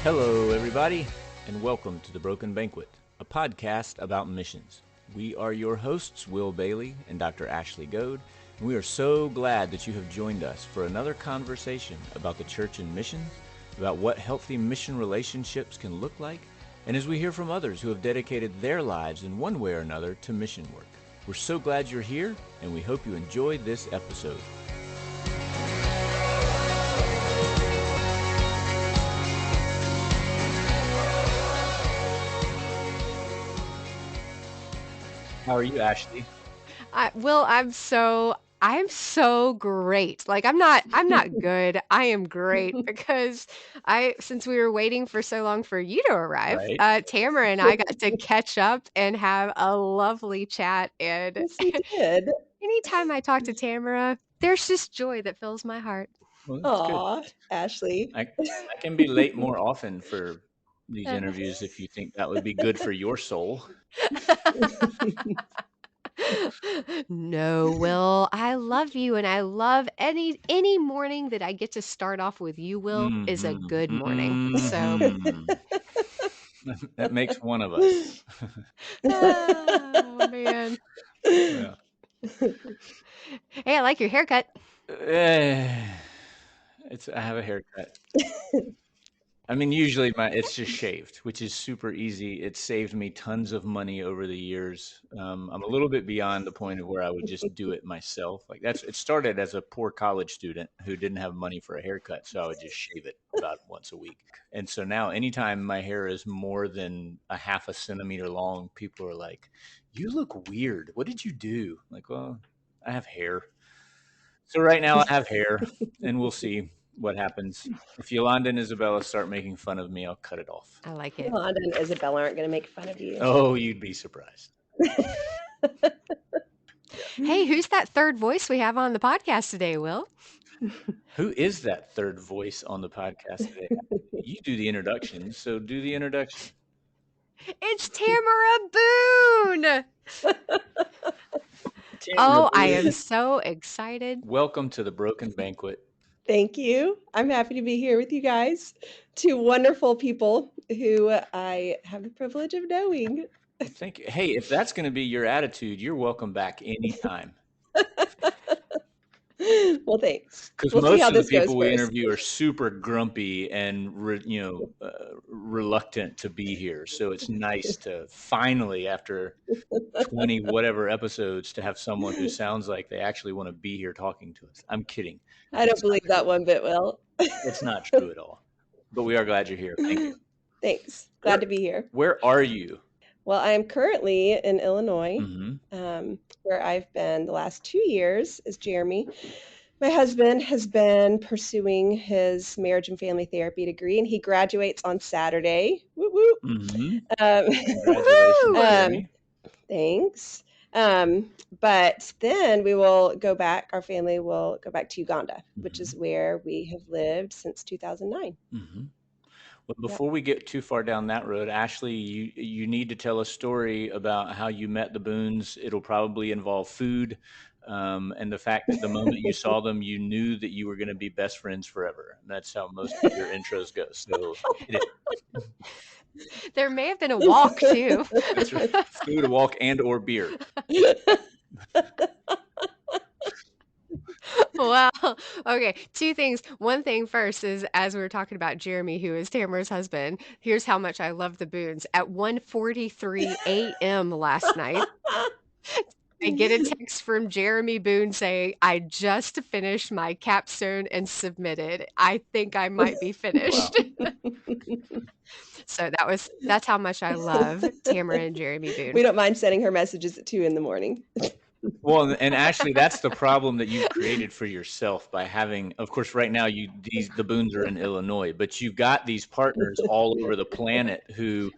Hello, everybody, and welcome to the Broken Banquet, a podcast about missions. We are your hosts, Will Bailey and Dr. Ashley Goad, and we are so glad that you have joined us for another conversation about the church and missions, about what healthy mission relationships can look like, and as we hear from others who have dedicated their lives in one way or another to mission work. We're so glad you're here, and we hope you enjoyed this episode. How are you, Ashley? I'm so great. Like I'm not good. I am great because since we were waiting for so long for you to arrive, Right. Tamara and I got to catch up and have a lovely chat. And Yes, we did. anytime I talk to Tamara, there's just joy that fills my heart. Well, that's good. Aw, Ashley. I can be late more often for these interviews if you think that would be good for your soul. No, Will, I love you, and I love any morning that I get to start off with you, Will, is a good morning. So that makes one of us. oh man. Yeah. Hey, I like your haircut. I have a haircut. I mean, usually it's just shaved, which is super easy. It saved me tons of money over the years. I'm a little bit beyond the point of where I would just do it myself. It started as a poor college student who didn't have money for a haircut, so I would just shave it about once a week. And so now anytime my hair is more than a half a centimeter long, people are like, "You look weird. What did you do?" I'm like, well, I have hair. So right now I have hair, and we'll see what happens. If Yolanda and Isabella start making fun of me, I'll cut it off. I like it. Yolanda and Isabella aren't going to make fun of you. Oh, you'd be surprised. Hey, who's that third voice we have on the podcast today, Will? Who is that third voice on the podcast today? You do the introduction, so do the introduction. It's Tamara Boone. Tamara I Boone, am so excited. welcome to the Broken Banquet. Thank you. I'm happy to be here with you guys. Two wonderful people who I have the privilege of knowing. Thank you. Hey, if that's going to be your attitude, you're welcome back anytime. Well, thanks. Because We'll see most how of the this goes people we first. interview are super grumpy and reluctant to be here. So it's nice to finally, after 20 whatever episodes, to have someone who sounds like they actually want to be here talking to us. I'm kidding. I don't believe that one bit, Will. It's not true at all. But we are glad you're here. Thank you. Thanks. Glad to be here. Where are you? Well, I am currently in Illinois, Mm-hmm. where I've been the last 2 years as Jeremy. My husband has been pursuing his marriage and family therapy degree, and he graduates on Saturday. Woo woo. Mm-hmm. Woo! Congratulations, Jeremy. Thanks. But then our family will go back to Uganda, which is where we have lived since 2009. Mm-hmm. Well, before we get too far down that road, Ashley, you need to tell a story about how you met the Boones. It'll probably involve food, and the fact that the moment you saw them, you knew that you were going to be best friends forever. And that's how most of your intros go. So There may have been a walk too. that's right. Food, a walk, and or beer. Well, okay, two things. One thing first is, as we were talking about Jeremy, who is Tamara's husband, here's how much I love the Boones. At 1:43 a.m. last night, I get a text from Jeremy Boone saying, "I just finished my capstone and submitted. I think I might be finished." Wow. So that's how much I love Tamara and Jeremy Boone. We don't mind sending her messages at 2 a.m. Well, and actually, that's the problem that you've created for yourself by having, of course, right now the Boones are in Illinois, but you've got these partners all over the planet who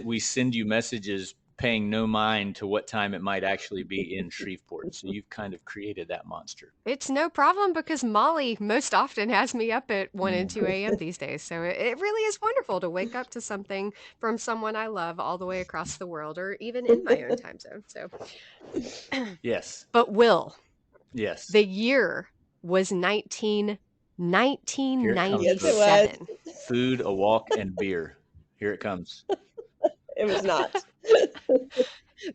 we send you messages paying no mind to what time it might actually be in Shreveport. So you've kind of created that monster. It's no problem because Molly most often has me up at 1 and 2 a.m. these days. So it really is wonderful to wake up to something from someone I love all the way across the world or even in my own time zone. So Yes. But Will, Yes. the year was 1997. Yes, it was. food, a walk, and beer. Here it comes. It was not.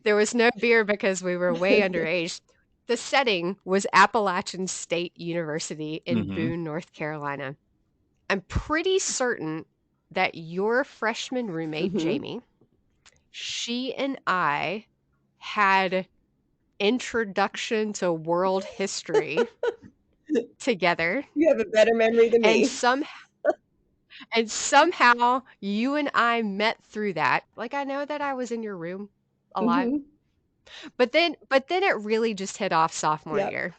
There was no beer because we were way underage. The setting was Appalachian State University in Boone, North Carolina. I'm pretty certain that your freshman roommate, Jamie, she and I had introduction to world history together. You have a better memory than me. And somehow you and I met through that. Like, I know that I was in your room a lot. But then it really just hit off sophomore year.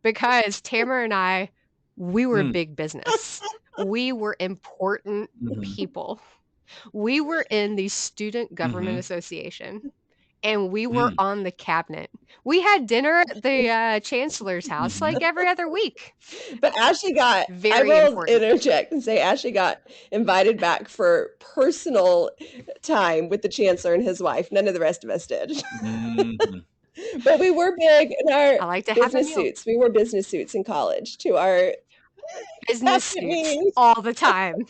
Because Tamara and I, we were big business. We were important people. We were in the Student Government Association, and we were on the cabinet. We had dinner at the chancellor's house like every other week. But Ashley got, I will interject and say Ashley got invited back for personal time with the chancellor and his wife. None of the rest of us did. But we were big in our business suits. We wore business suits in college to our business suits all the time.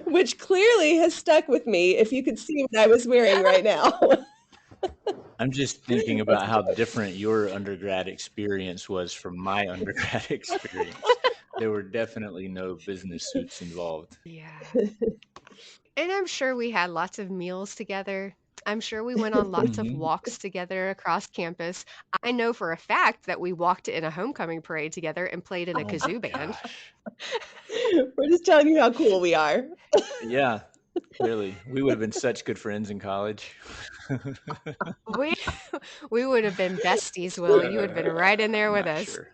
Which clearly has stuck with me, if you could see what I was wearing right now. I'm just thinking about how different your undergrad experience was from my undergrad experience. There were definitely no business suits involved. Yeah. And I'm sure we had lots of meals together. I'm sure we went on lots of walks together across campus. I know for a fact that we walked in a homecoming parade together and played in a kazoo band. We're just telling you how cool we are. Yeah, clearly. We would have been such good friends in college. We would have been besties, Will. You would have been right in there with us. Sure.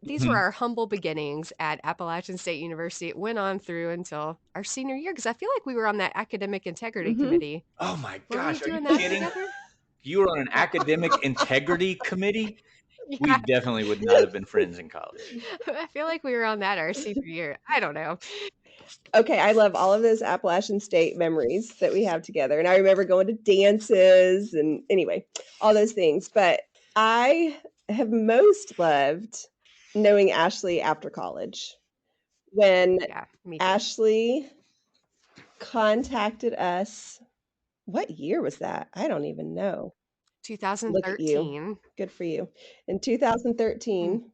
These were our humble beginnings at Appalachian State University. It went on through until our senior year, because I feel like we were on that academic integrity committee. Oh my gosh, are you kidding? You were on an academic integrity committee? Yeah. We definitely would not have been friends in college. I feel like we were on that our senior year. I don't know. Okay, I love all of those Appalachian State memories that we have together. And I remember going to dances and anyway, all those things. But I have most loved knowing Ashley after college. When Ashley contacted us, what year was that? I don't even know. 2013. Look at you. Good for you. In 2013,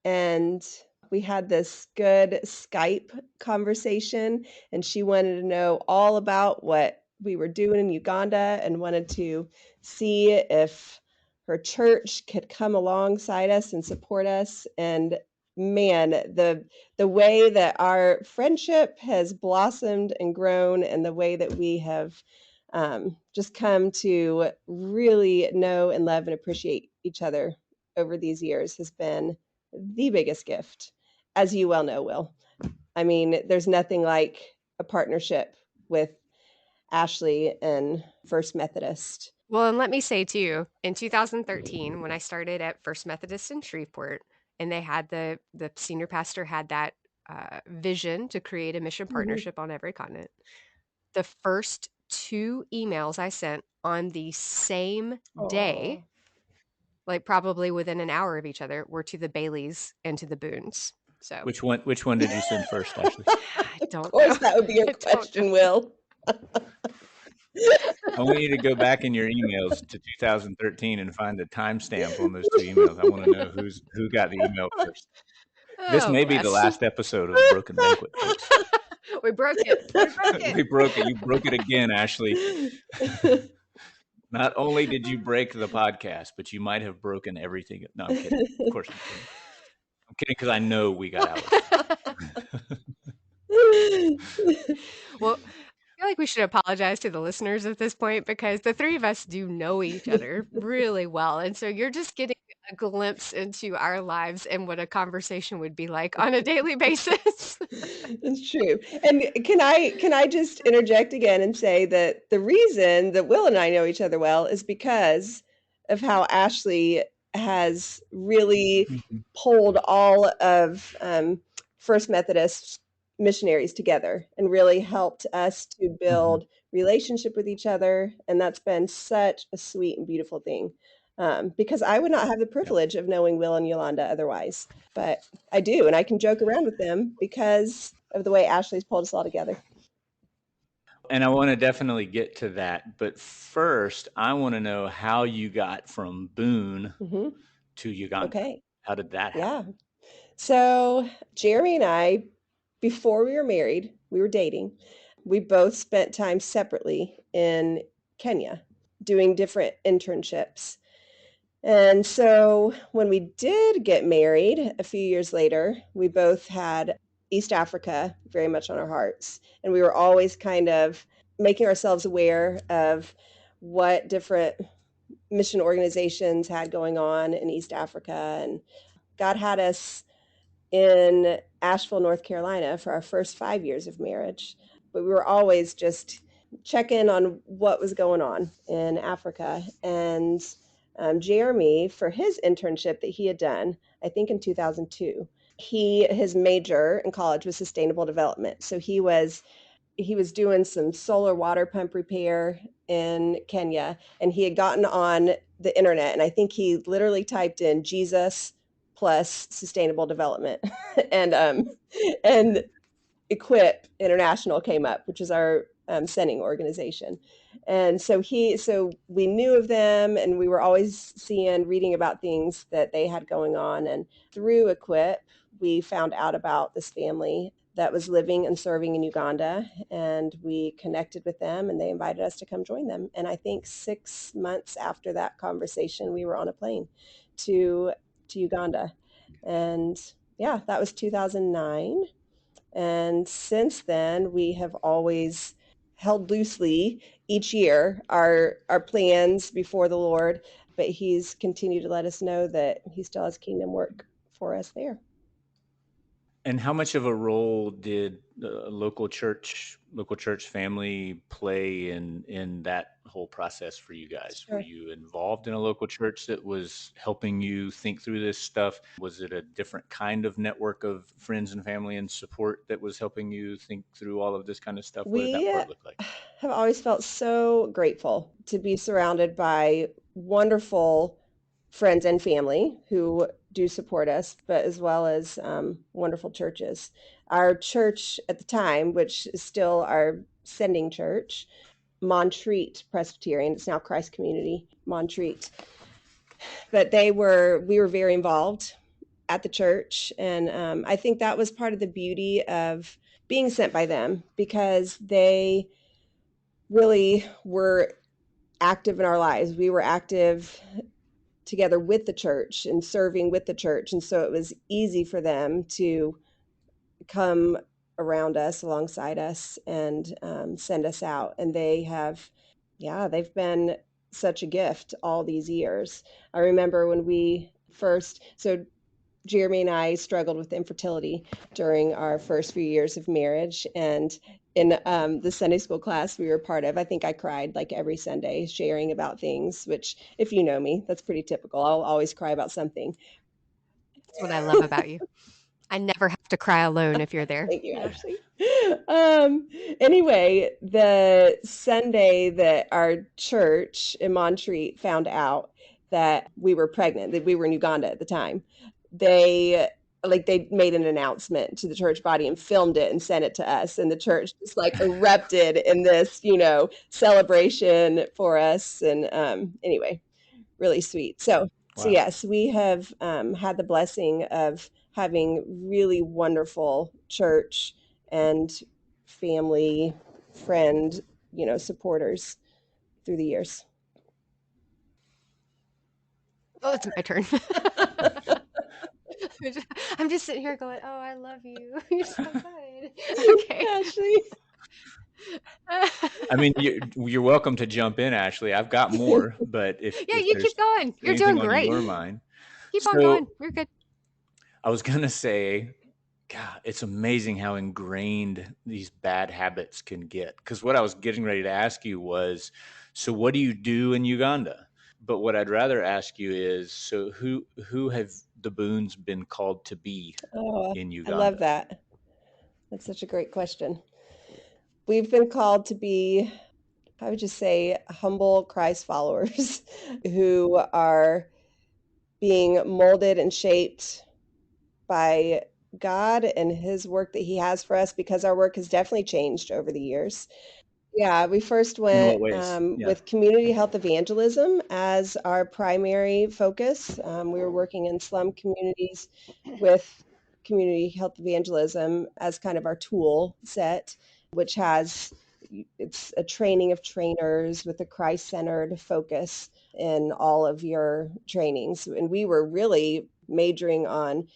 and we had this good Skype conversation, and she wanted to know all about what we were doing in Uganda and wanted to see if her church could come alongside us and support us. And man, the way that our friendship has blossomed and grown, and the way that we have just come to really know and love and appreciate each other over these years has been the biggest gift, as you well know, Will. I mean, there's nothing like a partnership with Ashley and First Methodist. Well, and let me say too, in 2013, when I started at First Methodist in Shreveport, and they had the senior pastor had that vision to create a mission partnership on every continent. The first 2 emails I sent on the same day, like probably within an hour of each other, were to the Baileys and to the Boones. So which one did you send first, Ashley? I don't know. Of course, that would be your question, Will. I want you to go back in your emails to 2013 and find a timestamp on those 2 emails. I want to know who got the email first. This may be the last episode of Broken Banquet, folks. We broke it. We broke it. You broke it again, Ashley. Not only did you break the podcast, but you might have broken everything. No, I'm kidding. Of course I'm kidding. I'm kidding because I know we got out. Well, I feel like we should apologize to the listeners at this point, because the 3 of us do know each other really well. And so you're just getting a glimpse into our lives and what a conversation would be like on a daily basis. It's true. And can I just interject again and say that the reason that Will and I know each other well is because of how Ashley has really pulled all of First Methodist missionaries together and really helped us to build relationship with each other. And that's been such a sweet and beautiful thing. because I would not have the privilege of knowing Will and Yolanda otherwise. But I do, and I can joke around with them because of the way Ashley's pulled us all together. And I want to definitely get to that. But first, I want to know how you got from Boone hmm to Uganda. Okay. How did that Yeah. happen? So Jeremy and I, before we were married, we were dating. We both spent time separately in Kenya doing different internships. And so when we did get married a few years later, we both had East Africa very much on our hearts. And we were always kind of making ourselves aware of what different mission organizations had going on in East Africa. And God had us in Asheville, North Carolina for our first 5 years of marriage. But we were always just checking on what was going on in Africa. And Jeremy, for his internship that he had done, I think in 2002, his major in college was sustainable development. So he was doing some solar water pump repair in Kenya, and he had gotten on the internet, and I think he literally typed in Jesus plus sustainable development, and Equip International came up, which is our sending organization. And so we knew of them, and we were always reading about things that they had going on. And through Equip, we found out about this family that was living and serving in Uganda, and we connected with them, and they invited us to come join them. And I think 6 months after that conversation, we were on a plane to Uganda, and yeah, that was 2009. And since then, we have always held loosely each year our plans before the Lord, but He's continued to let us know that He still has kingdom work for us there. And how much of a role did the local church family play in that whole process for you guys? Were Sure. you involved in a local church that was helping you think through this stuff? Was it a different kind of network of friends and family and support that was helping you think through all of this kind of stuff? What did We that part look like? have always felt so grateful to be surrounded by wonderful friends and family who do support us, but as well as wonderful churches. Our church at the time, which is still our sending church, Montreat Presbyterian, it's now Christ Community Montreat, but we were very involved at the church, and I think that was part of the beauty of being sent by them, because they really were active in our lives. We were active together with the church and serving with the church, and so it was easy for them to come around us, alongside us, and send us out. And they've been such a gift all these years. I remember when Jeremy and I struggled with infertility during our first few years of marriage. And in the Sunday school class we were part of, I think I cried like every Sunday, sharing about things, which, if you know me, that's pretty typical. I'll always cry about something. That's what I love about you. I never have to cry alone if you're there. Thank you, Yeah. Ashley. Anyway, the Sunday that our church in Montreat found out that we were pregnant, that we were in Uganda at the time, they they made an announcement to the church body and filmed it and sent it to us, and the church just like erupted in this, celebration for us. And anyway, really sweet. So Wow. yes, we have had the blessing of having really wonderful church and family, friend, supporters through the years. Oh, it's my turn. I'm just sitting here going, "Oh, I love you. You're so good." Okay. Ashley. I mean, you're welcome to jump in, Ashley. I've got more, but Yeah, if you keep there's going. You're doing anything on great. your mind. Keep on So going. You're good. I was gonna say, God, it's amazing how ingrained these bad habits can get. Because what I was getting ready to ask you was, so what do you do in Uganda? But what I'd rather ask you is, so who have the Boones been called to be Oh, in I love Uganda? that. That's such a great question. We've been called to be I would just say humble Christ followers who are being molded and shaped by God and his work that he has for us, because our work has definitely changed over the years. Yeah, we first In what went ways? Yeah. with community health evangelism as our primary focus. We were working in slum communities with community health evangelism as kind of our tool set, which has it's a training of trainers with a Christ-centered focus in all of your trainings. And we were really majoring on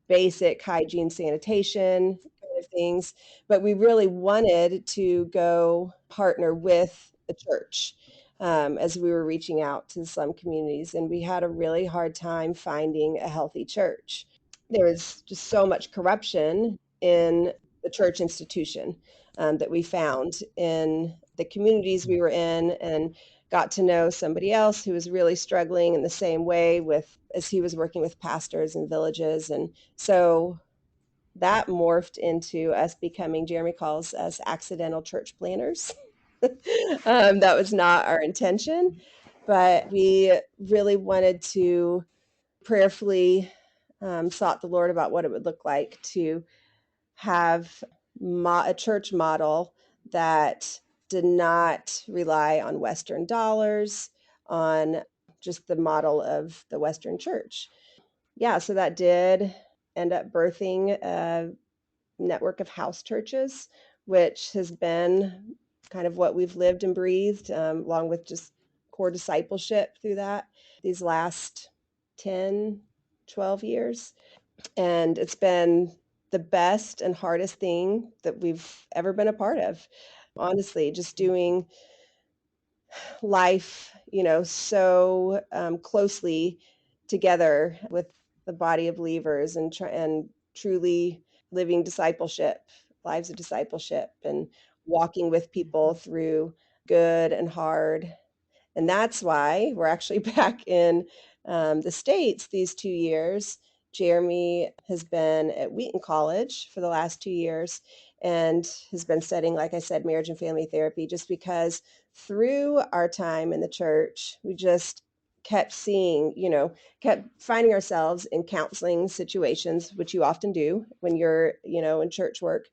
basic hygiene, sanitation kind of things, but we really wanted to go partner with a church as we were reaching out to some communities, and we had a really hard time finding a healthy church. There was just so much corruption in the church institution that we found in the communities we were in, and got to know somebody else who was really struggling in the same way with as he was working with pastors in villages. And so that morphed into us becoming, Jeremy calls us accidental church planners. That was not our intention, but we really wanted to prayerfully sought the Lord about what it would look like to have a church model that did not rely on Western dollars, on just the model of the Western church. Yeah, so that did end up birthing a network of house churches, which has been kind of what we've lived and breathed, along with just core discipleship through that these last 10, 12 years. And it's been the best and hardest thing that we've ever been a part of. Honestly, just doing life, so closely together with the body of believers, and truly living discipleship, lives of discipleship, and walking with people through good and hard. And that's why we're actually back in the States these 2 years. Jeremy has been at Wheaton College for the last 2 years and has been studying, like I said, marriage and family therapy, just because through our time in the church, we just kept seeing, kept finding ourselves in counseling situations, which you often do when you're, in church work.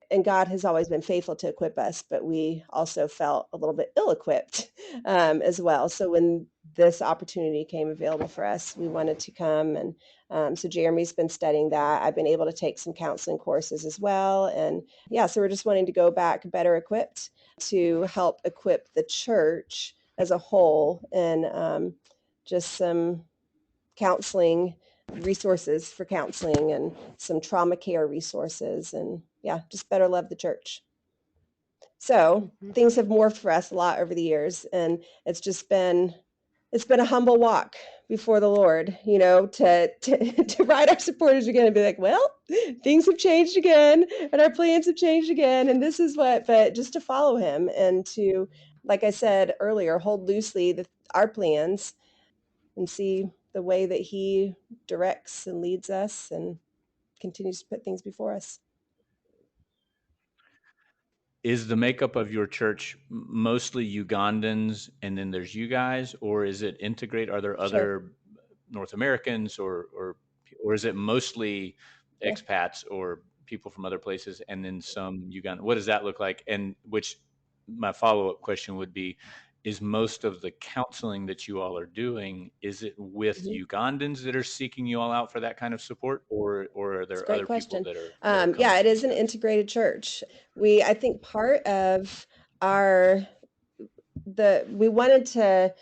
And God has always been faithful to equip us, but we also felt a little bit ill-equipped as well. So when this opportunity came available for us, we wanted to come. And so Jeremy's been studying that. I've been able to take some counseling courses as well. And yeah, so we're just wanting to go back better equipped to help equip the church as a whole, and just some counseling resources for counseling and some trauma care resources, and yeah, just better love the church. So things have morphed for us a lot over the years, and it's been a humble walk before the Lord, to write our supporters again and be like, well, things have changed again and our plans have changed again, and this is but just to follow him and to, like I said earlier, hold loosely our plans and see the way that he directs and leads us and continues to put things before us. Is the makeup of your church mostly Ugandans and then there's you guys, or is it integrate? Are there Sure. other North Americans, or is it mostly Yeah. expats or people from other places and then some Uganda? What does that look like? And which my follow-up question would be, is most of the counseling that you all are doing, is it with Mhm. Ugandans that are seeking you all out for that kind of support, or are It's a there great other people question. that are coming Yeah, it to is these an guys? integrated church. I think part of our we wanted to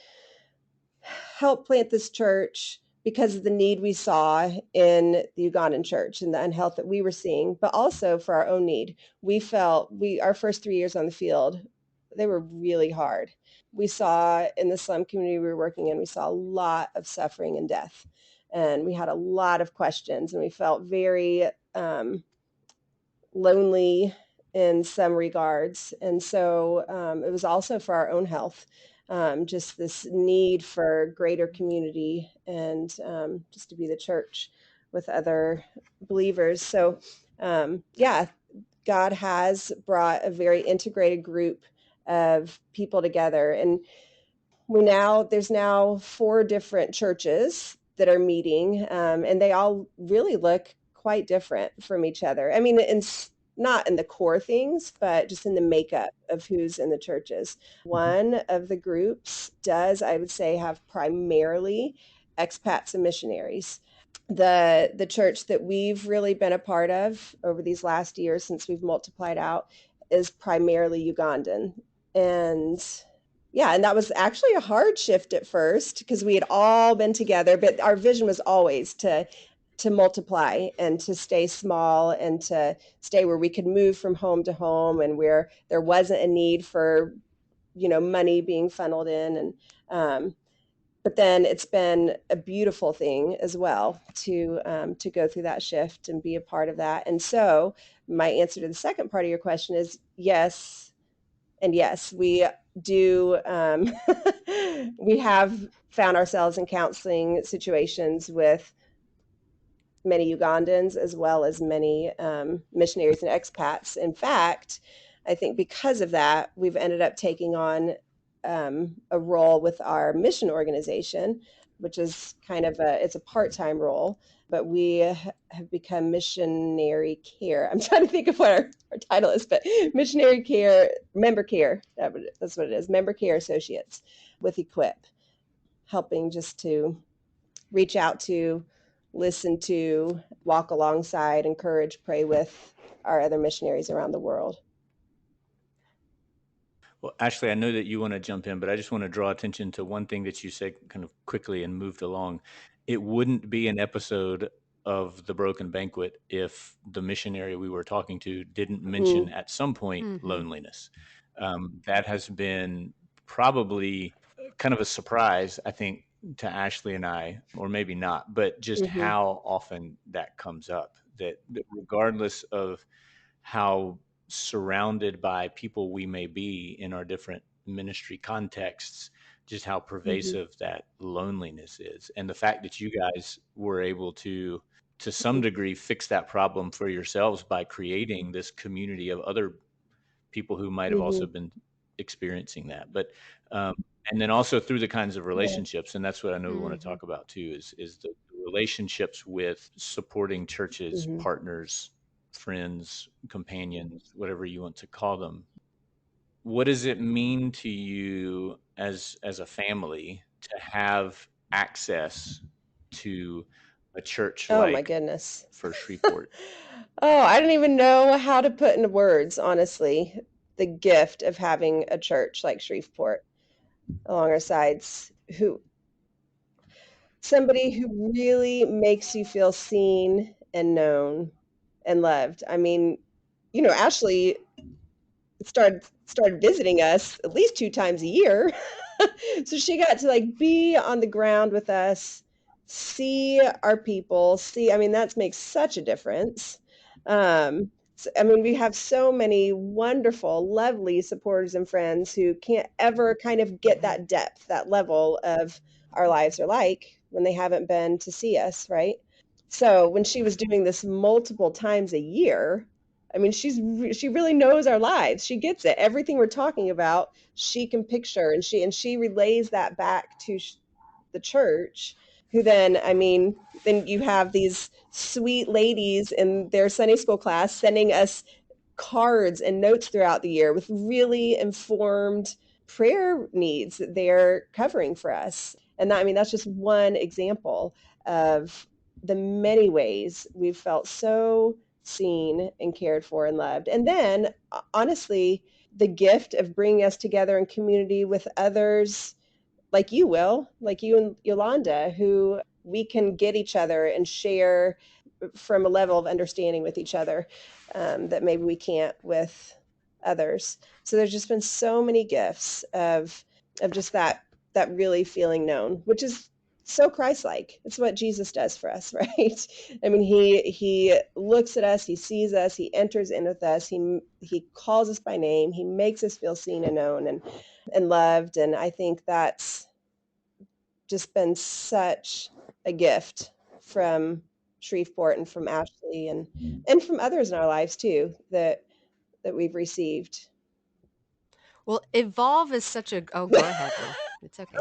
help plant this church because of the need we saw in the Ugandan church and the unhealth that we were seeing, but also for our own need. We felt our first 3 years on the field, they were really hard. We saw in the slum community we were working in, we saw a lot of suffering and death. And we had a lot of questions, and we felt very lonely in some regards. And so it was also for our own health, just this need for greater community and just to be the church with other believers. So, yeah, God has brought a very integrated group of people together. And there's now 4 different churches that are meeting, and they all really look quite different from each other. I mean, not in the core things, but just in the makeup of who's in the churches. One of the groups does, I would say, have primarily expats and missionaries. The church that we've really been a part of over these last years since we've multiplied out is primarily Ugandan. And yeah, and that was actually a hard shift at first because we had all been together, but our vision was always to multiply and to stay small and to stay where we could move from home to home and where there wasn't a need for, money being funneled in. And but then it's been a beautiful thing as well to go through that shift and be a part of that. And so my answer to the second part of your question is yes. And yes, we do. We have found ourselves in counseling situations with many Ugandans as well as many missionaries and expats. In fact, I think because of that, we've ended up taking on a role with our mission organization, which is it's a part-time role, but we have become missionary care. I'm trying to think of what our title is, but missionary care, member care, that's what it is, member care associates with Equip, helping just to reach out to, listen to, walk alongside, encourage, pray with our other missionaries around the world. Well, Ashley, I know that you want to jump in, but I just want to draw attention to one thing that you said kind of quickly and moved along. It wouldn't be an episode of the Broken Banquet if the missionary we were talking to didn't mention at some point loneliness. That has been probably kind of a surprise, I think, to Ashley and I, or maybe not, but just how often that comes up, that regardless of how surrounded by people we may be in our different ministry contexts, just how pervasive that loneliness is. And the fact that you guys were able to some degree, fix that problem for yourselves by creating this community of other people who might have also been experiencing that. But and then also through the kinds of relationships, and that's what I know we want to talk about too, is the relationships with supporting churches, partners, friends, companions, whatever you want to call them. What does it mean to you as a family to have access to a church Oh my like goodness. First Shreveport? Oh, I don't even know how to put into words, honestly, the gift of having a church like Shreveport along our sides, somebody who really makes you feel seen and known and loved. I mean, Ashley started visiting us at least 2 times a year. So she got to like be on the ground with us, see our people, I mean, that makes such a difference. I mean, we have so many wonderful, lovely supporters and friends who can't ever kind of get that depth, that level of our lives are like when they haven't been to see us, right? So when she was doing this multiple times a year, I mean, she really knows our lives. She gets it. Everything we're talking about, she can picture, and she relays that back to the church, who then, I mean, then you have these sweet ladies in their Sunday school class sending us cards and notes throughout the year with really informed prayer needs that they're covering for us. And that, I mean, that's just one example of the many ways we've felt so seen and cared for and loved. And then, honestly, the gift of bringing us together in community with others like you, Will, like you and Yolanda, who we can get each other and share from a level of understanding with each other that maybe we can't with others. So there's just been so many gifts of just that really feeling known, which is so Christ-like. It's what Jesus does for us, right? I mean, he looks at us, he sees us, he enters in with us, he calls us by name, he makes us feel seen and known and loved. And I think that's just been such a gift from Shreveport and from Ashley and from others in our lives too that we've received. Well, evolve is such a oh, go ahead, hon. It's okay.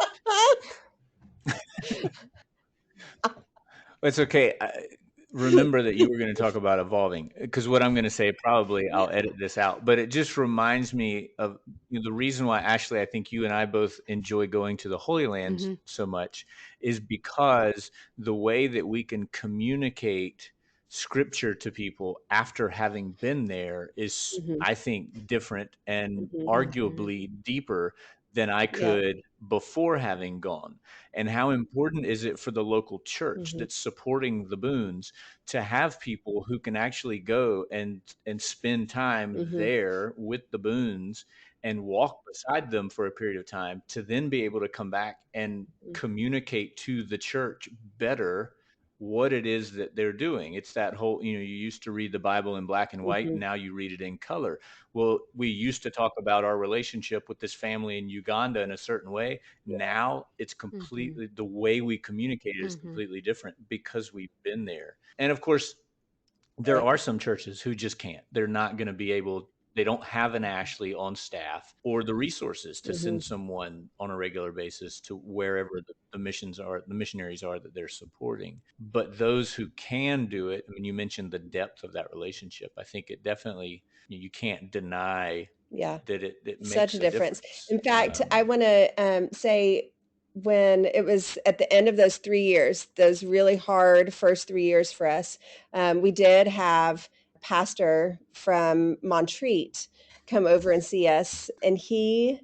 It's okay. Remember that you were going to talk about evolving, because what I'm going to say, probably I'll edit this out, but it just reminds me of, the reason why, Ashley, I think you and I both enjoy going to the Holy Lands Mm-hmm. so much is because the way that we can communicate scripture to people after having been there is, Mhm, I think, different and mhm. Mm-hmm. arguably deeper than I Yep. could before having gone. And how important is it for the local church Mhm, that's supporting the Boones to have people who can actually go and spend time mhm, there with the Boones and walk beside them for a period of time, to then be able to come back and mhm, communicate to the church better what it is that they're doing. It's that whole, you used to read the Bible in black and white, mhm. now you read it in color. Well, we used to talk about our relationship with this family in Uganda in a certain way. Now it's Mm-hmm. completely, the way we communicate is Mm-hmm. completely different because we've been there. And of course, there Right. are some churches who just can't. They're not going to be able, they don't have an Ashley on staff or the resources to Mhm. send someone on a regular basis to wherever the missions are, the missionaries are that they're supporting. But those who can do it, I mean, you mentioned the depth of that relationship. I think it definitely, you can't deny Yeah. that it Such makes a a difference. difference. In fact, I wanna, say when it was at the end of those 3 years, those really hard first 3 years for us, we did have a pastor from Montreat come over and see us, and he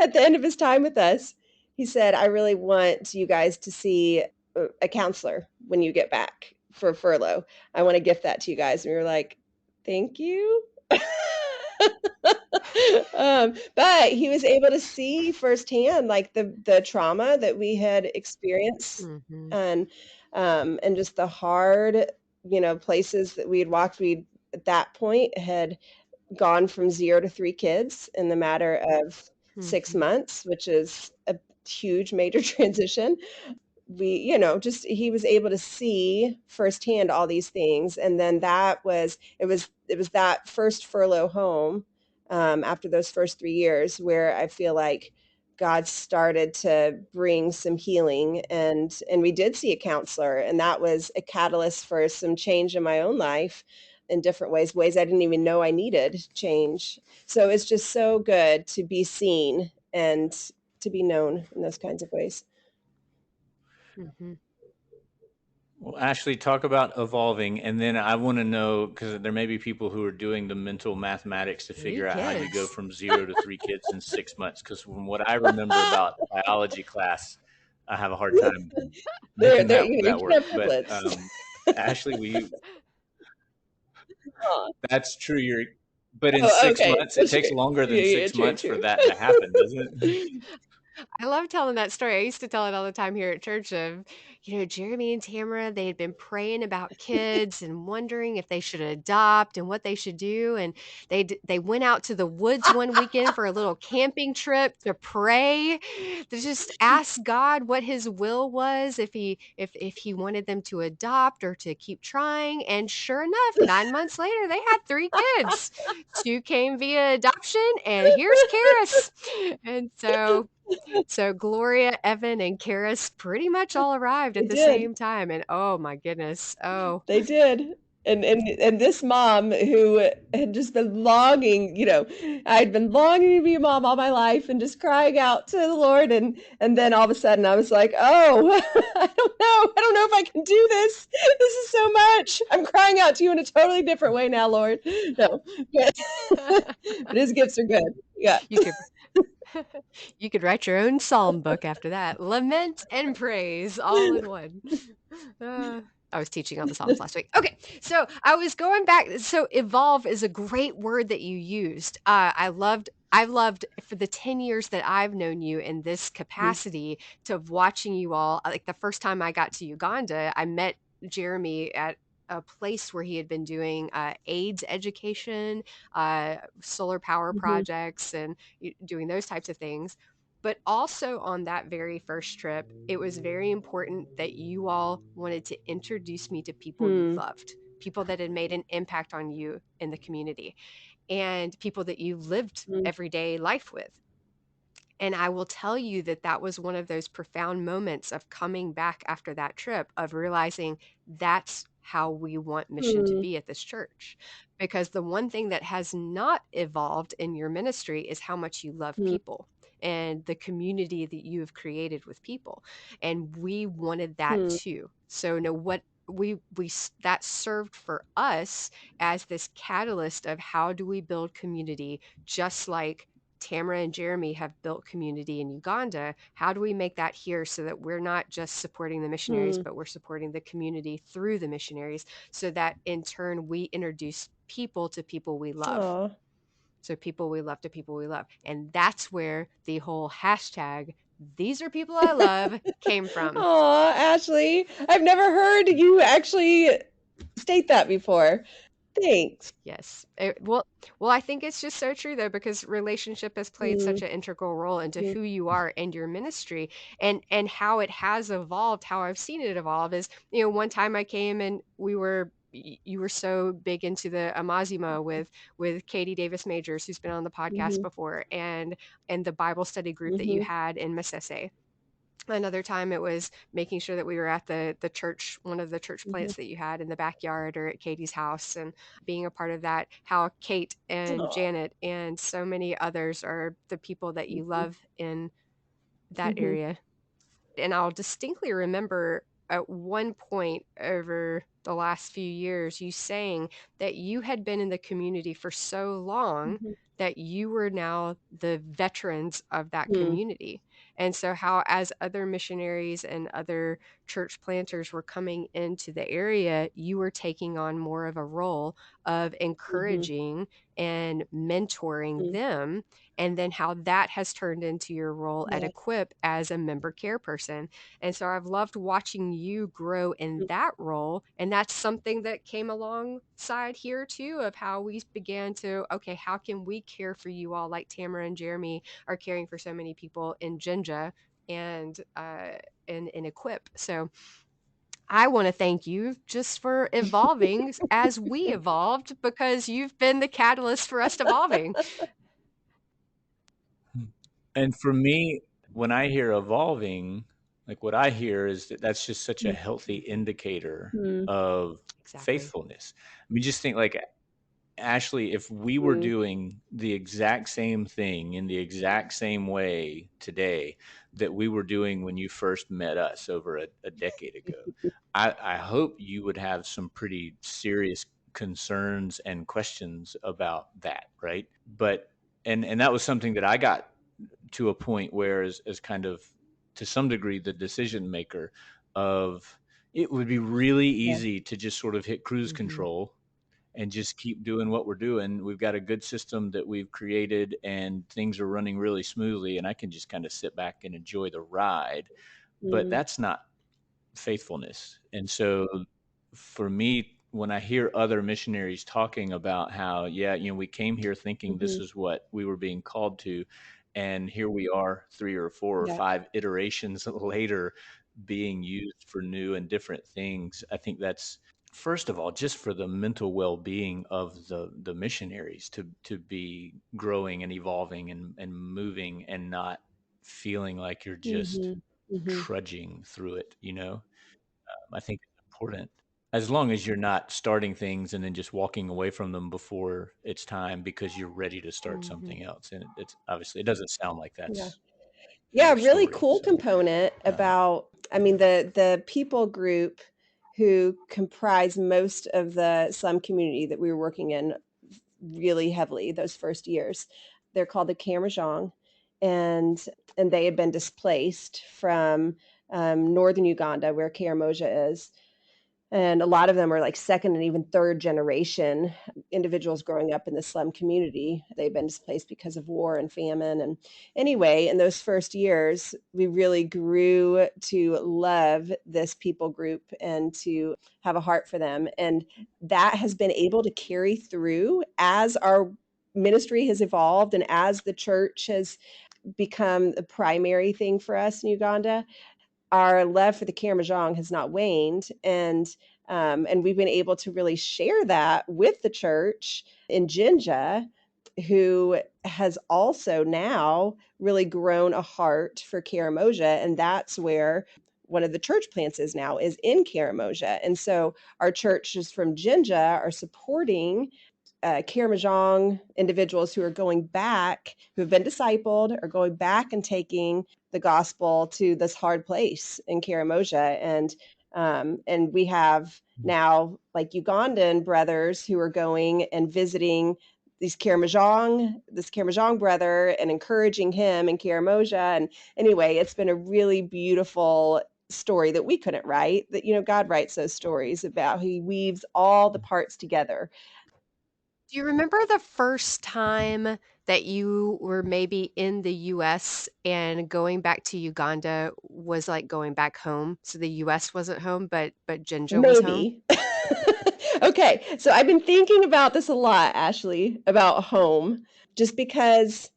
at the end of his time with us, he said, "I really want you guys to see a counselor when you get back for furlough. I wanna gift that to you guys." And we were like, "Thank you." But he was able to see firsthand, like, the trauma that we had experienced Mm-hmm. and just the hard, places that we had walked. We, at that point, had gone from 0 to 3 kids in the matter of 6 Mm-hmm. months, which is a huge major transition. We, just he was able to see firsthand all these things, and then it was that first furlough home, after those first 3 years, where I feel like God started to bring some healing, and we did see a counselor, and that was a catalyst for some change in my own life in different ways I didn't even know I needed change. So it's just so good to be seen and to be known in those kinds of ways. Mm-hmm. Well, Ashley, talk about evolving, and then I want to know, because there may be people who are doing the mental mathematics to 3 figure out how you go kids. from 0 to 3 kids in 6 months. Because from what I remember about biology class, I have a hard time They're making they're you that can work. have But triplets. Ashley, Aw. that's true. But in Oh, six okay. months, it That's takes true. longer Yeah, than yeah, six true, months for true. that to happen, doesn't it? I love telling that story. I used to tell it all the time here at church of, Jeremy and Tamara, they had been praying about kids and wondering if they should adopt and what they should do. And they went out to the woods one weekend for a little camping trip to pray, to just ask God what his will was, if he wanted them to adopt or to keep trying. And sure enough, 9 months later, they had 3 kids. Two came via adoption, and here's Karis. And so Gloria, Evan, and Karis pretty much all arrived They at the did. same time, and oh my goodness. Oh. They did. And this mom who had just been longing, I'd been longing to be a mom all my life and just crying out to the Lord, and then all of a sudden I was like, "Oh, I don't know. I don't know if I can do this. This is so much. I'm crying out to you in a totally different way now, Lord." No. But but his gifts are good. Yeah. You could you could write your own psalm book after that. Lament and praise all in one. I was teaching on the Psalms last week. Okay, so I was going back. So evolve is a great word that you used. I loved for the 10 years that I've known you in this Mhm. capacity to watching you all. Like the first time I got to Uganda, I met Jeremy at a place where he had been doing AIDS education, solar power Mhm. projects, and doing those types of things. But also on that very first trip, it was very important that you all wanted to introduce me to people you Hmm. loved, people that had made an impact on you in the community. and people that you lived everyday life with. And I will tell you that that was one of those profound moments of coming back after that trip, of realizing that's how we want mission to Mm, be at this church. Because the one thing that has not evolved in your ministry is how much you love mm, people and the community that you have created with people. And we wanted that mm, too. So no, what that served for us as this catalyst of how do we build community, just like Tamara and Jeremy have built community in Uganda. How do we make that here so that we're not just supporting the missionaries, mm. but we're supporting the community through the missionaries, so that in turn we introduce people to people we love. Aw. So people we love to people we love. And that's where the whole hashtag, these are people I love, came from. Aw, Ashley, I've never heard you actually state that before. Thanks. Yes. Well, I think it's just so true though, because relationship has played such Mm, an integral role into mm, who you are and your ministry, and how it has evolved. How I've seen it evolve is, one time I came and you were so big into the Amazima with Katie Davis Majors, who's been on the podcast mhm, before, and the Bible study group that you mhm, had in Masese. Another time it was making sure that we were at the church, one of the church mhm. plants that you had in the backyard or at Katie's house, and being a part of that. How Kate and Aw. Janet and so many others are the people that you Mhm, love in that mhm, area. And I'll distinctly remember at one point over the last few years, you saying that you had been in the community for so long mhm, that you were now the veterans of that mm, community. And so, how as other missionaries and other church planters were coming into the area, you were taking on more of a role of mhm, encouraging and mentoring mm. them, and then how that has turned into your role at Yes. Equip as a member care person. And so I've loved watching you grow in Mm, that role. And that's something that came alongside here too, of how we began to, okay, how can we care for you all, like Tamara and Jeremy are caring for so many people in Jinja and in Equip. So I want to thank you just for evolving as we evolved, because you've been the catalyst for us evolving. And for me, when I hear evolving, like what I hear is that that's just such a mm, healthy indicator mm, of Exactly. faithfulness. I mean, just think like Ashley, if we were mm, doing the exact same thing in the exact same way today that we were doing when you first met us over a decade ago, I hope you would have some pretty serious concerns and questions about that, right? But and that was something that I got to a point where as kind of to some degree the decision maker of it would be really yeah, easy to just sort of hit cruise Hmm. control and just keep doing what we're doing. We've got a good system that we've created and things are running really smoothly and I can just kind of sit back and enjoy the ride. But mm, that's not faithfulness. And so for me, when I hear other missionaries talking about how, yeah, we came here thinking this mhm, is what we were being called to, and here we are 3 or 4 or 5 iterations later being used for new and different things. I think that's first of all just for the mental well-being of the missionaries to be growing and evolving and moving and not feeling like you're just mhm, mhm. trudging through it. I think it's important as long as you're not starting things and then just walking away from them before it's time because you're ready to start Hmm. something else. And it's obviously it doesn't sound like Yeah. that's Yeah, your really story. cool So, component um, about, I mean, the people group who comprise most of the slum community that we were working in really heavily those first years. They're called the Karamojong, and and they had been displaced from northern Uganda, where Karamoja is, and a lot of them are like second and even third generation individuals growing up in the slum community. They've been displaced because of war and famine. And anyway, in those first years, we really grew to love this people group and to have a heart for them. And that has been able to carry through as our ministry has evolved and as the church has become the primary thing for us in Uganda. Our love for the Karamojong has not waned, and we've been able to really share that with the church in Jinja, who has also now really grown a heart for Karamoja, and that's where one of the church plants is now, is in Karamoja. And so our churches from Jinja are supporting Karamojong individuals who are going back, who have been discipled, are going back and taking the gospel to this hard place in Karamoja. And we have now like Ugandan brothers who are going and visiting this Karamojong brother and encouraging him in Karamoja. And anyway, it's been a really beautiful story that we couldn't write, that, you know, God writes those stories about, he weaves all the parts together. Do you remember the first time that you were maybe in the US and going back to Uganda was like going back home? So the US wasn't home, but Jinja was home? Maybe. Okay, so I've been thinking about this a lot, Ashley, about home, just because,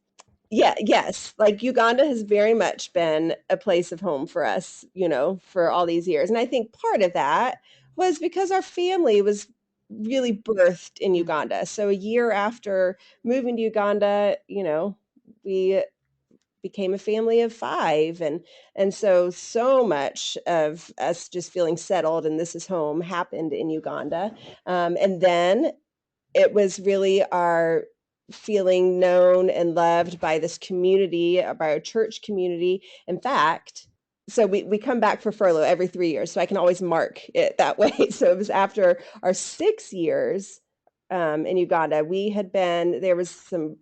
yeah, yes, like Uganda has very much been a place of home for us, you know, for all these years. And I think part of that was because our family was really birthed in Mm. Uganda. So a year after moving to Uganda, you know, we became a family of 5, and so much of us just feeling settled and this is home happened in Uganda. And then it was really our feeling known and loved by this community, by our church community. In fact, so we come back for furlough every 3 years, so I can always mark it that way. So it was after our 6 years in Uganda, there was some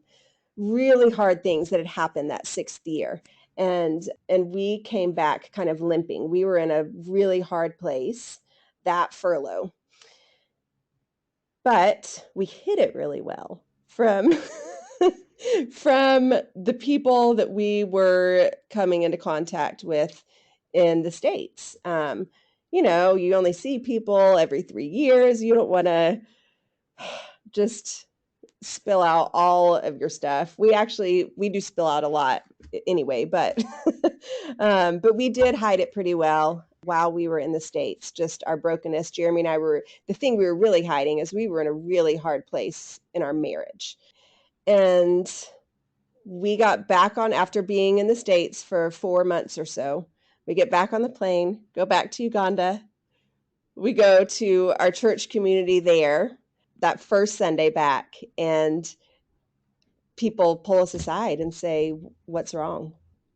really hard things that had happened that 6th year. And we came back kind of limping. We were in a really hard place that furlough. But we hid it really well from from the people that we were coming into contact with in the States. You know, you only see people every 3 years. You don't want to just spill out all of your stuff. We do spill out a lot anyway, but we did hide it pretty well while we were in the States. Just our brokenness. Jeremy and I the thing we were really hiding is we were in a really hard place in our marriage. And we got back on, after being in the States for 4 months or so, we get back on the plane, go back to Uganda. We go to our church community there that first Sunday back, and people pull us aside and say, "What's wrong?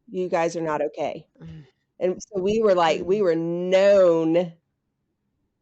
You guys are not okay." Mm. And so we were known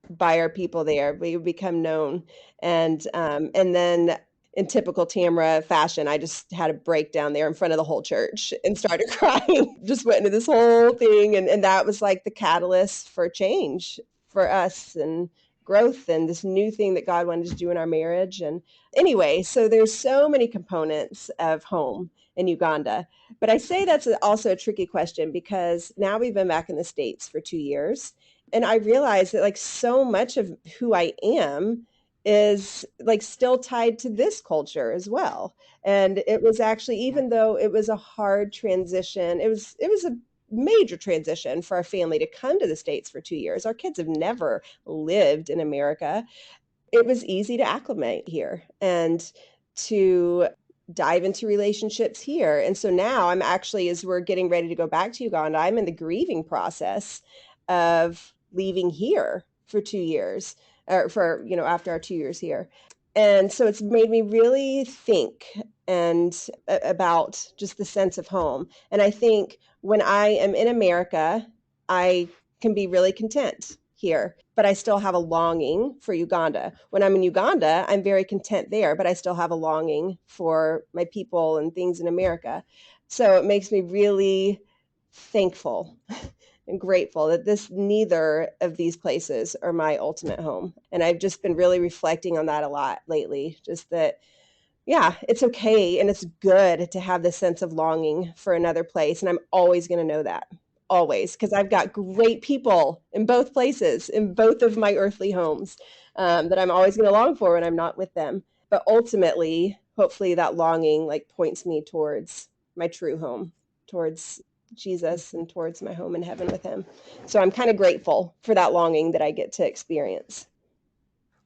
by our people there. We would become known. And then in typical Tamara fashion, I just had a breakdown there in front of the whole church and started crying. Just went into this whole thing. And that was like the catalyst for change for us and growth and this new thing that God wanted to do in our marriage. And anyway, so there's so many components of home in Uganda. But I say that's also a tricky question because now we've been back in the States for 2 years. And I realized that like so much of who I am is like still tied to this culture as well. And it was actually, even though it was a hard transition, it was a major transition for our family to come to the States for 2 years. Our kids have never lived in America. It was easy to acclimate here and to dive into relationships here. And so now I'm actually, as we're getting ready to go back to Uganda, I'm in the grieving process of leaving here for 2 years, or for, you know, after our 2 years here. And so it's made me really think and about just the sense of home. And I think when I am in America, I can be really content here, but I still have a longing for Uganda. When I'm in Uganda, I'm very content there, but I still have a longing for my people and things in America. So it makes me really thankful and grateful that neither of these places are my ultimate home. And I've just been really reflecting on that a lot lately. Just that, yeah, it's okay and it's good to have this sense of longing for another place. And I'm always going to know that, always, because I've got great people in both places, in both of my earthly homes, that I'm always going to long for when I'm not with them. But ultimately, hopefully that longing like points me towards my true home, towards Jesus and towards my home in heaven with him. So I'm kind of grateful for that longing that I get to experience.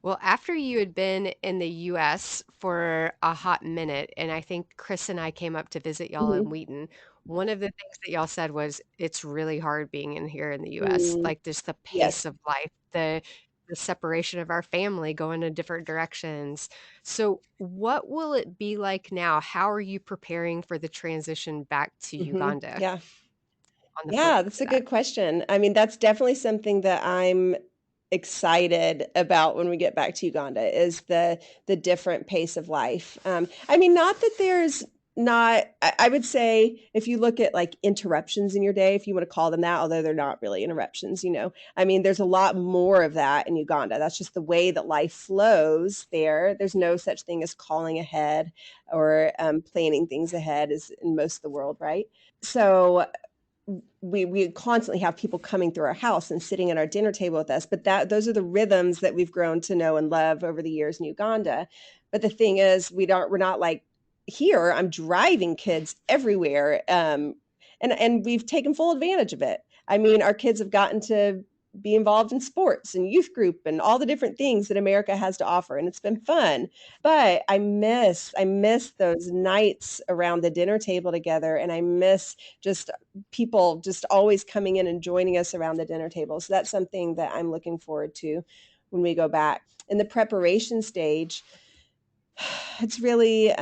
Well, after you had been in the US for a hot minute, and I think Chris and I came up to visit y'all in Mhm. Wheaton, one of the things that y'all said was it's really hard being in here in the US. Mm, Like just the yes. pace of life, the separation of our family going in different directions. So, what will it be like now? How are you preparing for the transition back to Uganda Yeah. on the flip Yeah, side that's of a that? good question. I mean, that's definitely something that I'm excited about when we get back to Uganda is the different pace of life. I mean, not that there's not, I would say if you look at like interruptions in your day, if you want to call them that, although they're not really interruptions, I mean, there's a lot more of that in Uganda. That's just the way that life flows there. There's no such thing as calling ahead or planning things ahead as in most of the world, right? So we constantly have people coming through our house and sitting at our dinner table with us, but those are the rhythms that we've grown to know and love over the years in Uganda. But the thing is, we're not like here. I'm driving kids everywhere, and we've taken full advantage of it. I mean, our kids have gotten to be involved in sports and youth group and all the different things that America has to offer, and it's been fun. But I miss those nights around the dinner table together, and I miss just people just always coming in and joining us around the dinner table. So that's something that I'm looking forward to when we go back. In the preparation stage, it's really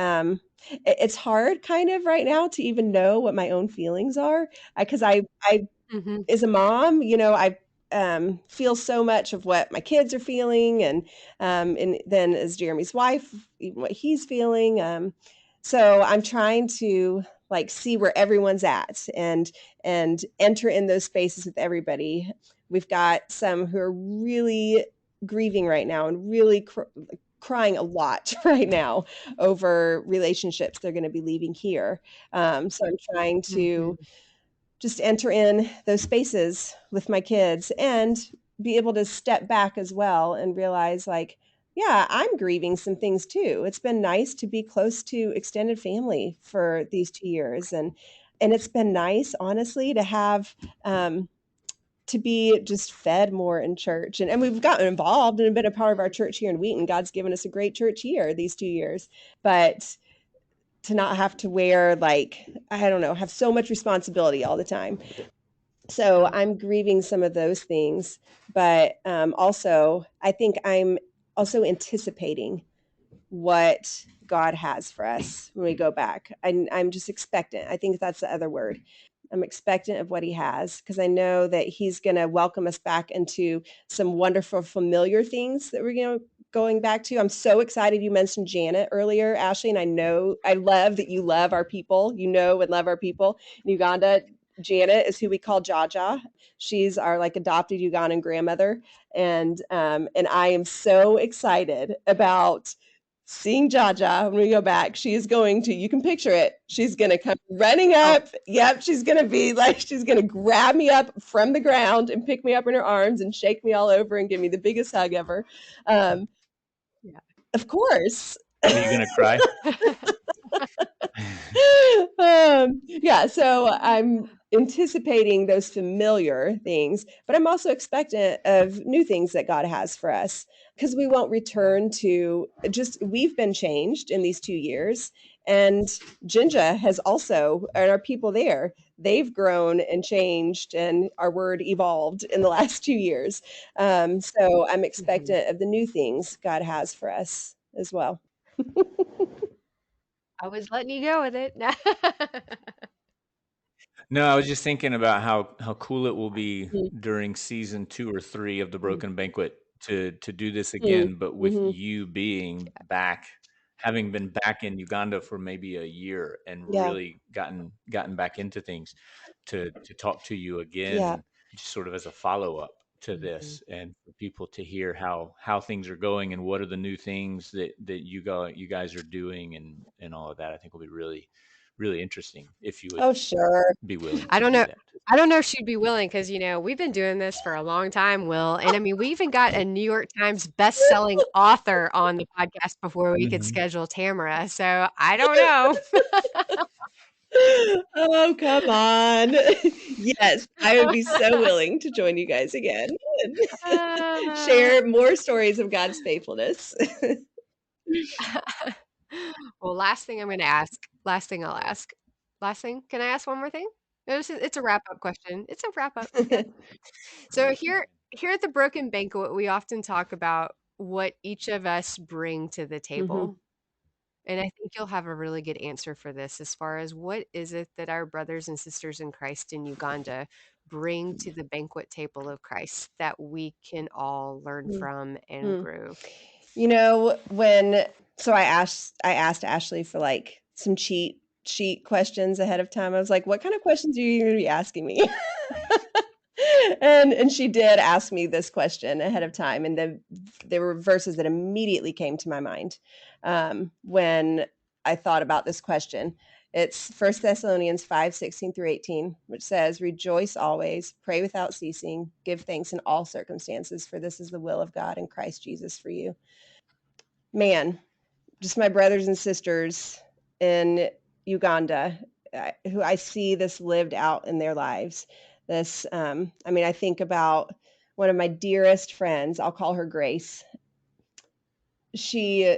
it's hard kind of right now to even know what my own feelings are because I Mhm. as a mom, I feel so much of what my kids are feeling, and then as Jeremy's wife, even what he's feeling. So I'm trying to like see where everyone's at and enter in those spaces with everybody. We've got some who are really grieving right now and really crying a lot right now over relationships they're going to be leaving here. So I'm trying to Mhm. just enter in those spaces with my kids and be able to step back as well and realize like, yeah, I'm grieving some things too. It's been nice to be close to extended family for these 2 years, and it's been nice honestly to have to be just fed more in church, and we've gotten involved and been a part of our church here in Wheaton. God's given us a great church here these 2 years, but to not have to wear like, I don't know, have so much responsibility all the time. So I'm grieving some of those things, but also I think I'm also anticipating what God has for us when we go back. I'm just expectant. I think that's the other word. I'm expectant of what he has because I know that he's going to welcome us back into some wonderful, familiar things that we're going back to. I'm so excited you mentioned Janet earlier, Ashley, and I love that you love our people. You know and love our people in Uganda. Janet is who we call Jaja. She's our like adopted Ugandan grandmother, and I am so excited about seeing Jaja when we go back. She is going to, you can picture it. She's going to come running Oh, up. Yep. She's going to be like, she's going to grab me up from the ground and pick me up in her arms and shake me all over and give me the biggest hug ever. Um, yeah. of course. Are you gonna cry? Yeah, so I'm anticipating those familiar things, but I'm also expectant of new things that God has for us because we won't Yeah. return to just, we've been changed in these 2 years. And Jinja has also, and our people there, they've grown and changed, and our word evolved in the last 2 years. So I'm Mhm. expectant of the new things God has for us as well. I was letting you go with it. No, I was just thinking about how cool it will be Mhm. during season 2 or 3 of the Mm, Broken Banquet to do this Mm, again, but with mhm. you being back, having been back in Uganda for maybe a year and Yeah. really gotten back into things, to talk to you Yeah. again, just sort of as a follow-up to mhm. this, and for people to hear how things are going and what are the new things that you guys are doing and all of that. I think will be really, really interesting if you would Oh, sure. be willing I to don't do know. that. I don't know if she'd be willing because, we've been doing this for a long time, Will. And I mean, we even got a New York Times best-selling author on the podcast before we could Mhm. schedule Tamara. So I don't know. Oh, come on. Yes, I would be so willing to join you guys again. Share more stories of God's faithfulness. Well, last thing I'm gonna ask, last thing I'll ask. Last thing, can I ask one more thing? It's a wrap-up question. It's a wrap-up, yeah. So here at the Broken Banquet, we often talk about what each of us bring to the Mhm. table. And I think you'll have a really good answer for this as far as what is it that our brothers and sisters in Christ in Uganda bring to the banquet table of Christ that we can all learn Mm. from and Mm. grow? You know, I asked Ashley for, like, some cheat sheet questions ahead of time. I was like, "What kind of questions are you gonna be asking me?" And she did ask me this question ahead of time, and then there were verses that immediately came to my mind, when I thought about this question. It's First Thessalonians 5:16-18, which says, "Rejoice always, pray without ceasing, give thanks in all circumstances, for this is the will of God in Christ Jesus for you." Man, just my brothers and sisters in Uganda, who I see this lived out in their lives. I mean, I think about one of my dearest friends. I'll call her Grace. She,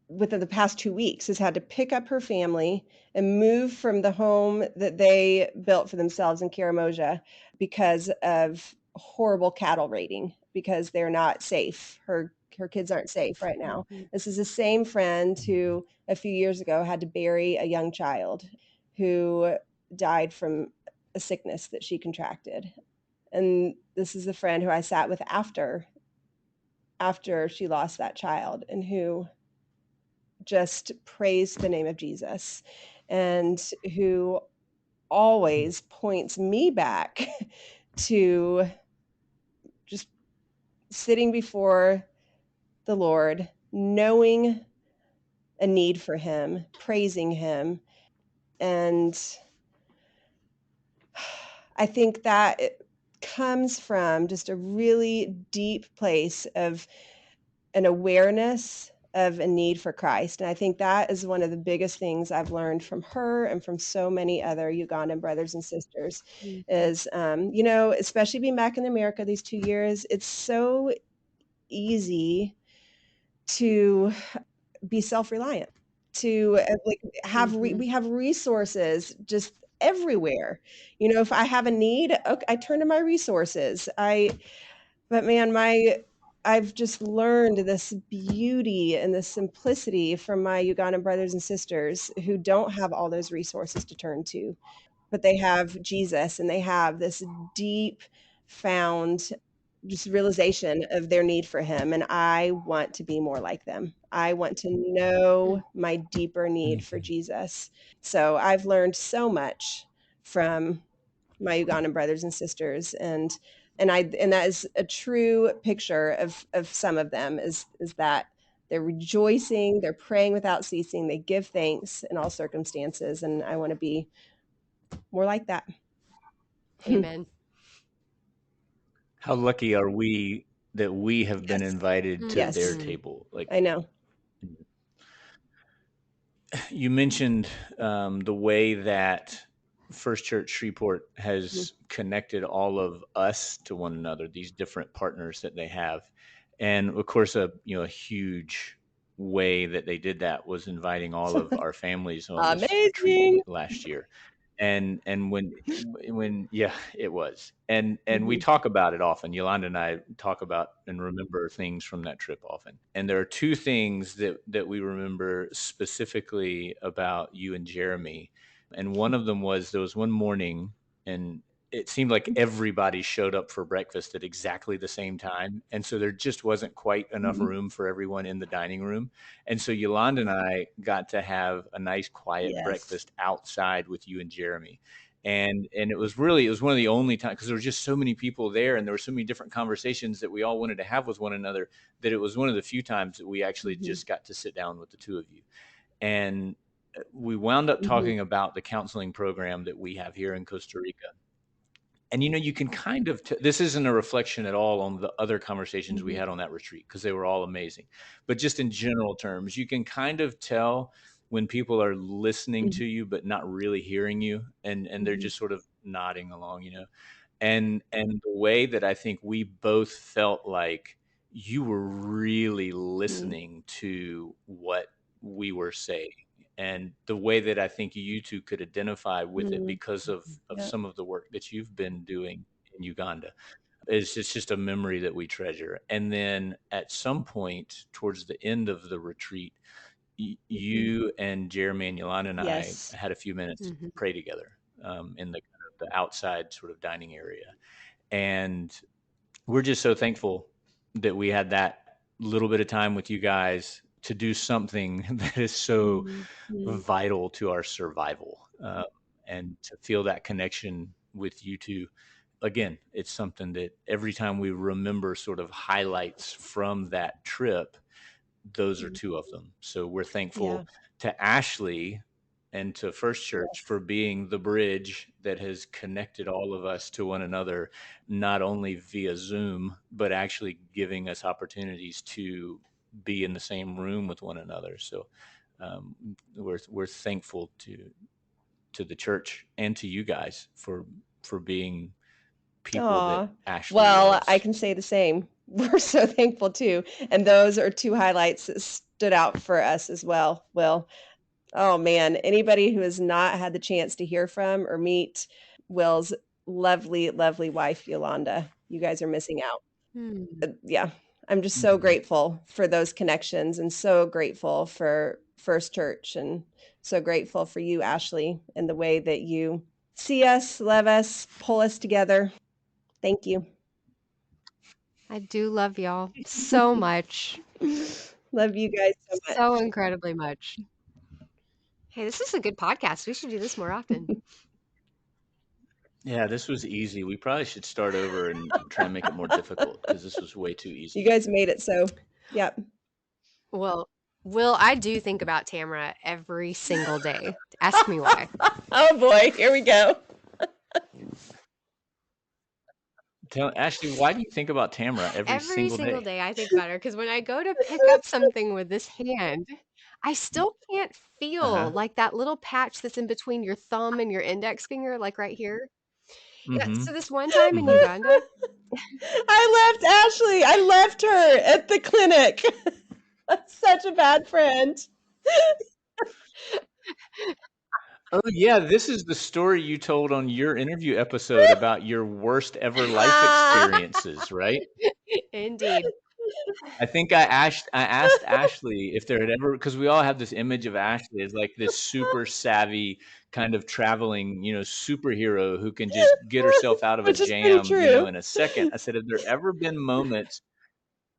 within the past 2 weeks, has had to pick up her family and move from the home that they built for themselves in Karamojong because of horrible cattle raiding, because they're not safe. Her kids aren't safe right now. Mhm. This is the same friend who a few years ago had to bury a young child who died from a sickness that she contracted. And this is the friend who I sat with after she lost that child, and who just praised the name of Jesus, and who always points me back to just sitting before the Lord, knowing a need for him, praising him. And I think that it comes from just a really deep place of an awareness of a need for Christ. And I think that is one of the biggest things I've learned from her and from so many other Ugandan brothers and sisters Mhm. is, especially being back in America these 2 years, it's so easy to be self-reliant, to like Mhm. we have resources just everywhere. If I have a need, okay, I turn to my resources. But man, I've just learned this beauty and this simplicity from my Ugandan brothers and sisters who don't have all those resources to turn to, but they have Jesus, and they have this deep found just realization of their need for him, and I want to be more like them. I want to know Mm. my deeper need for Mhm. Jesus. So I've learned so much from my Ugandan brothers and sisters, and that is a true picture of some of them, is that they're rejoicing, they're praying without ceasing, they give thanks in all circumstances, and I want to be more like that. Amen. How lucky are we that we have been Yes. invited to their Yes. Mhm. table? Like, I know. you mentioned the way that First Church Shreveport Mhm. has connected all of us to one another, these different partners that they have. And of course, a huge way that they did that was inviting all of our families on this retreat Amazing. last year. And when yeah, it was. And we Mhm. talk about it often. Yolanda and I talk about and remember things from that trip often. And there are two things that we remember specifically about you and Jeremy. And one of them was there was one morning, and it seemed like everybody showed up for breakfast at exactly the same time. And so there just wasn't quite enough Mhm. room for everyone in the dining room. And so Yolanda and I got to have a nice quiet Yes. breakfast outside with you and Jeremy. And it was one of the only times, because there were just so many people there, and there were so many different conversations that we all wanted to have with one another, that it was one of the few times that we actually Mhm. just got to sit down with the two of you. And we wound up Mhm. talking about the counseling program that we have here in Costa Rica. And you can kind of this isn't a reflection at all on the other conversations we Mhm. had on that retreat, because they were all amazing. But just in general terms, you can kind of tell when people are listening Mhm. to you but not really hearing you, and they're Mhm. just sort of nodding along. and the way that I think we both felt like you were really listening to what we were saying, and the way that I think you two could identify with it because of Yep. some of the work that you've been doing in Uganda is it's just a memory that we treasure. And then at some point towards the end of the retreat, you and Jeremy and Yolanda and I Yes. had a few minutes to Mhm. pray together in the outside sort of dining area. And we're just so thankful that we had that little bit of time with you guys to do something that is so Mhm. vital to our survival, and to feel that connection with you two. Again, it's something that every time we remember sort of highlights from that trip, those are two of them. So we're Yeah. thankful to Ashley and to First Church Yes. for being the bridge that has connected all of us to one another, not only via Zoom, but actually giving us opportunities to be in the same room with one another. So um, we're thankful to the church and to you guys for being people that Aw. Ashley Well, I loves. can say the same. We're so thankful too. And those are two highlights that stood out for us as well. Will. Oh man, anybody who has not had the chance to hear from or meet Will's lovely, lovely wife, Yolanda, you guys are missing out. Hmm. Yeah, I'm just so Mhm. grateful for those connections and so grateful for First Church and so grateful for you, Ashley, and the way that you see us, love us, pull us together. Thank you. I do love y'all so much, Love you guys so so much. incredibly much. Hey, this is a good podcast. We should do this more often. Yeah, this was easy. We probably should start over and try and make it more difficult because this was way too You easy. guys made it so. Yep. Well, Will, I do think about Tamara every single day. Ask me why. Oh boy, here we go. Tell Ashley, why do you think about Tamara every Every single single day? day I think about her because when I go to pick up something with this hand, I still can't feel Uh-huh. like that little patch that's in between your thumb and your index finger, like right here. Yeah, Mm-hmm. so this one time in Mm-hmm. Uganda, I left Ashley. I left her at the clinic. That's such a bad friend. Oh yeah, this is the story you told on your interview episode about your worst ever life experiences, right? indeed. I asked Ashley if there had ever, because we all have this image of Ashley as like this super savvy kind of traveling, superhero who can just get herself out of a Which is pretty jam, true. in a second. I said, have there ever been moments,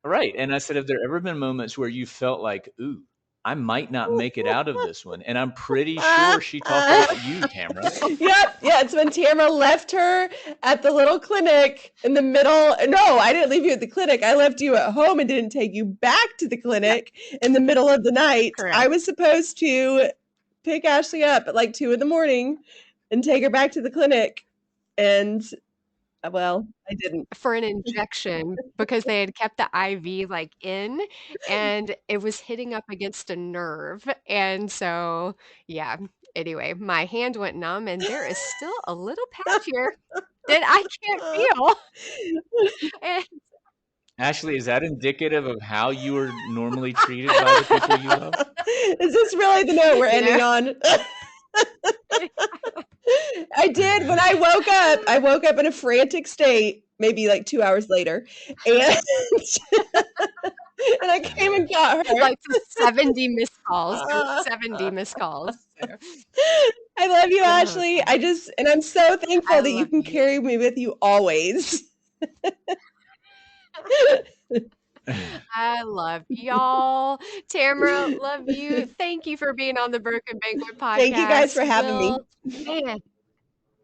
right? And I said, have there ever been moments where you felt like, ooh, I might not make it out of this one? And I'm pretty sure she talked about you, Tamara. Yep. Yeah, it's when Tamara left her at the little clinic in the middle. No, I didn't leave you at the clinic. I left you at home and didn't take you back to the Yep, clinic in the middle of the night. I correct. was supposed to pick Ashley up at like 2 in the morning and take her back to the clinic. And well, I didn't. For an injection because they had kept the IV like in and it was hitting up against a nerve. And so, yeah, anyway, my hand went numb and there is still a little patch here that I can't feel. And Ashley, is that indicative of how you are normally treated by the people you love? Is this really the note we're you know, ending on? I did. When I woke up in a frantic state, maybe like 2 hours later, and and I came and got her. like the 70 missed calls. There were 70 missed calls. So, I love you, oh Ashley. gosh. And I'm so I thankful that you love can you. carry me with you always. I love y'all. Tamara, love you. Thank you for being on the Broken Banquet Thank you guys for podcast. having me. Will, man,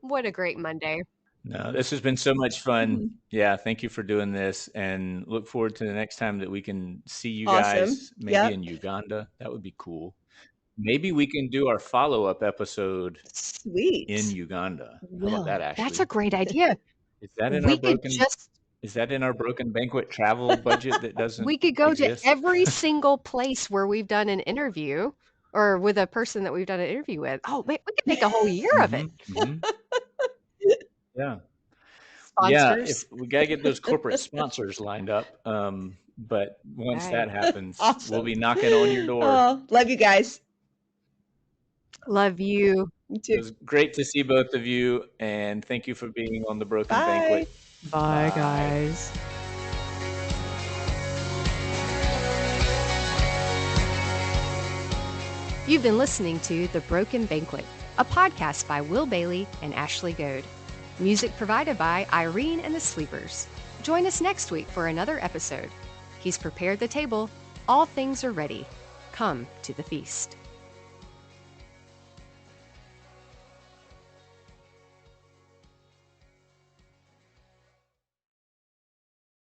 what a great Monday. No, this has been so much fun. Mhm. Yeah, thank you for doing this and look forward to the next time that we can see you Awesome. guys maybe Yep. in Uganda. That would be cool. Maybe we can do our follow-up episode in Sweet. Uganda. How about that, Will, that's a Ashley? great idea. Is that in our We could broken just is that in our broken banquet travel budget that doesn't we could go to exist? every single place where we've done an interview or with a person that we've done an interview with. Oh, man, we could make a whole year of it. Mhm. Mhm. Yeah. Yeah, sponsors. if we gotta get those corporate sponsors lined up, but once Right. that happens, we'll Awesome. be knocking on your door. Oh, love you guys. Love you. You It too. was great to see both of you, and thank you for being on the Broken Bye. Banquet. Bye, Bye. guys. You've been listening to The Broken Banquet, a podcast by Will Bailey and Ashley Goad. Music provided by Irene and the Sleepers. Join us next week for another episode. He's prepared the table. All things are ready. Come to the feast.